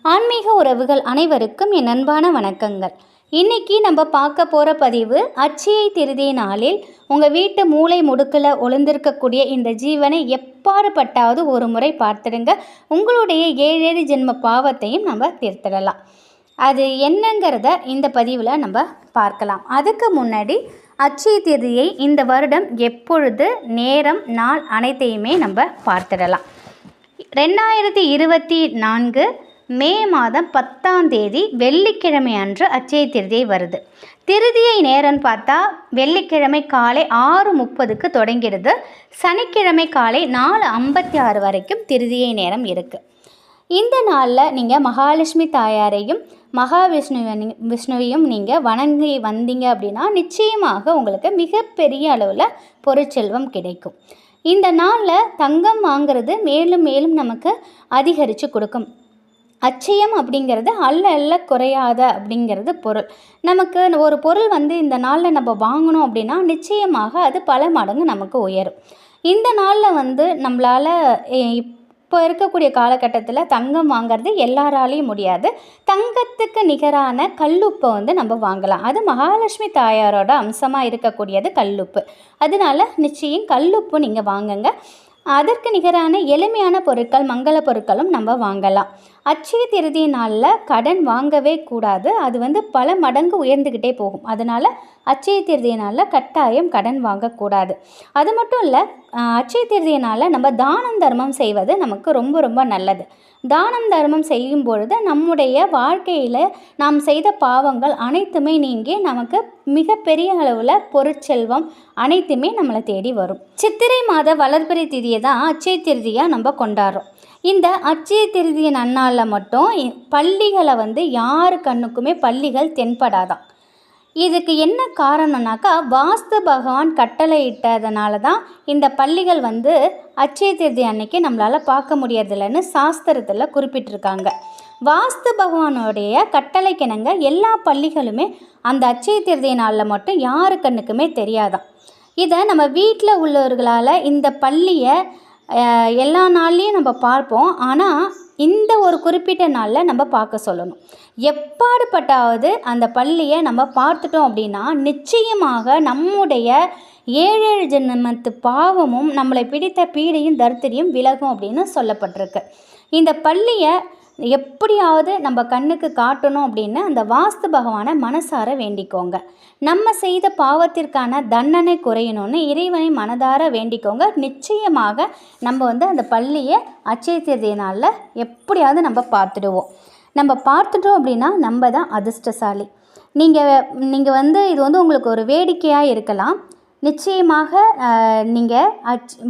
ஆன்மீக உறவுகள் அனைவருக்கும் என் அன்பான வணக்கங்கள். இன்றைக்கி நம்ம பார்க்க போகிற பதிவு அட்சய திருதியை நாளில் உங்கள் வீட்டு மூளை முடுக்கில் ஒளிந்திருக்கக்கூடிய இந்த ஜீவனை எப்பாடுபட்டாவது ஒரு முறை பார்த்துடுங்க. உங்களுடைய 7 ஜென்ம பாவத்தையும் நம்ம தீர்த்திடலாம். அது என்னங்கிறத இந்த பதிவில் நம்ம பார்க்கலாம். அதுக்கு முன்னாடி அட்சய திருதியை இந்த வருடம் எப்பொழுது, நேரம், நாள் அனைத்தையுமே நம்ம பார்த்துடலாம். 2024 மே மாதம் 10ஆம் தேதி வெள்ளிக்கிழமை அன்று அட்சய திருதியை வருது. திருதியை நேரம்னு பார்த்தா வெள்ளிக்கிழமை காலை 6:30க்கு தொடங்கிடுது. சனிக்கிழமை காலை 4:56 வரைக்கும் திருதியை நேரம் இருக்குது. இந்த நாளில் நீங்கள் மகாலட்சுமி தாயாரையும் விஷ்ணுவையும் நீங்கள் வணங்கி வந்தீங்க அப்படின்னா நிச்சயமாக உங்களுக்கு மிகப்பெரிய அளவில் பொருட்செல்வம் கிடைக்கும். இந்த நாளில் தங்கம் வாங்கிறது மேலும் மேலும் நமக்கு அதிகரித்து கொடுக்கும். அட்சயம் அப்படிங்கிறது அல்ல குறையாத அப்படிங்கிறது பொருள். நமக்கு ஒரு பொருள் இந்த நாளில் நம்ம வாங்கணும் அப்படின்னா நிச்சயமாக அது பல மடங்கு நமக்கு உயரும். இந்த நாளில் நம்மளால் இப்போ இருக்கக்கூடிய காலகட்டத்தில் தங்கம் வாங்கிறது எல்லாராலையும் முடியாது. தங்கத்துக்கு நிகரான கல்லுப்பை நம்ம வாங்கலாம். அது மகாலட்சுமி தாயாரோட அம்சமாக இருக்கக்கூடியது கல்லுப்பு. அதனால நிச்சயம் கல்லுப்பு நீங்கள் வாங்குங்க. அதற்கு நிகரான எளிமையான பொருட்கள், மங்கள பொருட்களும் நம்ம வாங்கலாம். அட்சய திருதி நாளில் கடன் வாங்கவே கூடாது. அது பல மடங்கு உயர்ந்துக்கிட்டே போகும். அதனால் அட்சய திருதி நாளில் கட்டாயம் கடன் வாங்கக்கூடாது. அது மட்டும் இல்லை, அட்சய திருதி நாளில் நம்ம தானம் தர்மம் செய்வது நமக்கு ரொம்ப ரொம்ப நல்லது. தானம் தர்மம் செய்யும் பொழுது நம்முடைய வாழ்க்கையில் நாம் செய்த பாவங்கள் அனைத்துமே நீங்கி நமக்கு மிகப்பெரிய அளவில் பொருட்செல்வம் அனைத்துமே நம்மளை தேடி வரும். சித்திரை மாத வளர்பிறை திதியை தான் அட்சய திருதியாக நம்ம கொண்டாடுறோம். இந்த அட்சய திருதிய நன்னாளில் மட்டும் பள்ளிகளை யாரு கண்ணுக்குமே பள்ளிகள் தென்படாதான். இதுக்கு என்ன காரணம்னாக்கா, வாஸ்து பகவான் கட்டளையிட்டதுனால தான் இந்த பள்ளிகள் அட்சய திருதி அன்னைக்கு நம்மளால் பார்க்க முடியறதில்லைன்னு சாஸ்திரத்தில் குறிப்பிட்டிருக்காங்க. வாஸ்து பகவானுடைய கட்டளைக்கிணங்க எல்லா பள்ளிகளுமே அந்த அட்சய திருதி நாளில் மட்டும் யாரு கண்ணுக்குமே தெரியாதான். இதை நம்ம வீட்டில் உள்ளவர்களால் இந்த பள்ளியை எல்லா நாள்லேயும் நம்ம பார்ப்போம். ஆனால் இந்த ஒரு குறிப்பிட்ட நாளில் நம்ம பார்க்க சொல்லணும். எப்பாடுபட்டாவது அந்த பள்ளியை நம்ம பார்த்துட்டோம் அப்படின்னா நிச்சயமாக நம்முடைய 7 ஜென்மத்து பாவமும் நம்மளை பிடித்த பீடையும் தரித்திரியும் விலகும் அப்படின்னு சொல்லப்பட்டிருக்கு. இந்த பள்ளியை எப்படியாவது நம்ம கண்ணுக்கு காட்டணும் அப்படின்னு அந்த வாஸ்து பகவானை மனசார வேண்டிக்கோங்க. நம்ம செய்த பாவத்திற்கான தண்டனை குறையணும்னு இறைவனை மனதார வேண்டிக்கோங்க. நிச்சயமாக நம்ம அந்த பள்ளியை அட்சய திருதி நாளில் எப்படியாவது நம்ம பார்த்துடுவோம். நம்ம பார்த்துட்டோம் அப்படின்னா நம்ம தான் அதிர்ஷ்டசாலி. நீங்கள் இது உங்களுக்கு ஒரு வேடிக்கையாக இருக்கலாம். நிச்சயமாக நீங்கள்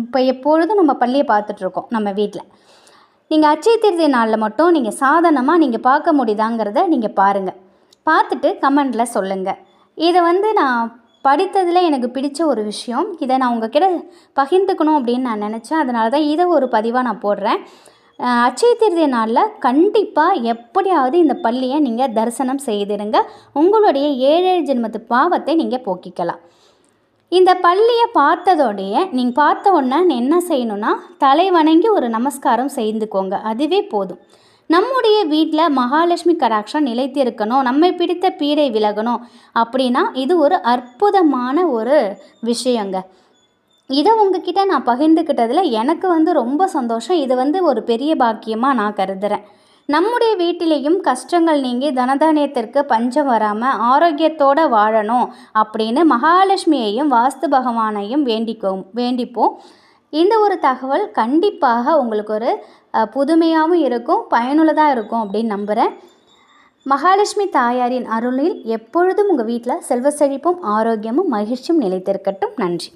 இப்போ எப்பொழுதும் நம்ம பள்ளியை பார்த்துட்ருக்கோம் நம்ம வீட்டில். நீங்கள் அட்சய திருதி நாளில் மட்டும் நீங்கள் சாதனமாக நீங்கள் பார்க்க முடியுதாங்கிறத நீங்கள் பாருங்கள். பார்த்துட்டு கமெண்டில் சொல்லுங்கள். இதை நான் படித்ததில் எனக்கு பிடிச்ச ஒரு விஷயம். இதை நான் உங்ககிட்ட பகிர்ந்துக்கணும் அப்படின்னு நான் நினச்சேன். அதனால தான் இதை ஒரு பதிவாக நான் போடுறேன். அட்சய திருதி நாளில் கண்டிப்பாக எப்படியாவது இந்த பள்ளியை நீங்கள் தரிசனம் செய்திருங்க. உங்களுடைய 7 ஜென்மத்து பாவத்தை நீங்கள் போக்கிக்கலாம். இந்த பள்ளியை நீங்கள் பார்த்த உடனே என்ன செய்யணும்னா தலை வணங்கி ஒரு நமஸ்காரம் செய்துக்கோங்க. அதுவே போதும். நம்முடைய வீட்டில் மகாலட்சுமி கடாட்சம் நிலைத்திருக்கணும், நம்மை பிடித்த பீடை விலகணும் அப்படின்னா இது ஒரு அற்புதமான ஒரு விஷயங்க. இதை உங்ககிட்ட நான் பகிர்ந்துக்கிட்டதில் எனக்கு ரொம்ப சந்தோஷம். இது ஒரு பெரிய பாக்கியமாக நான் கருதுகிறேன். நம்முடைய வீட்டிலேயும் கஷ்டங்கள் நீங்கி தனதானியத்திற்கு பஞ்சம் வராமல் ஆரோக்கியத்தோடு வாழணும் அப்படின்னு மகாலட்சுமியையும் வாஸ்து பகவானையும் வேண்டிப்போம். இந்த ஒரு தகவல் கண்டிப்பாக உங்களுக்கு ஒரு புதுமையாகவும் இருக்கும், பயனுள்ளதாக இருக்கும் அப்படின்னு நம்புகிறேன். மகாலட்சுமி தாயாரின் அருளில் எப்பொழுதும் உங்கள் வீட்டில் செல்வ செழிப்பும் ஆரோக்கியமும் மகிழ்ச்சியும் நிலைத்திருக்கட்டும். நன்றி.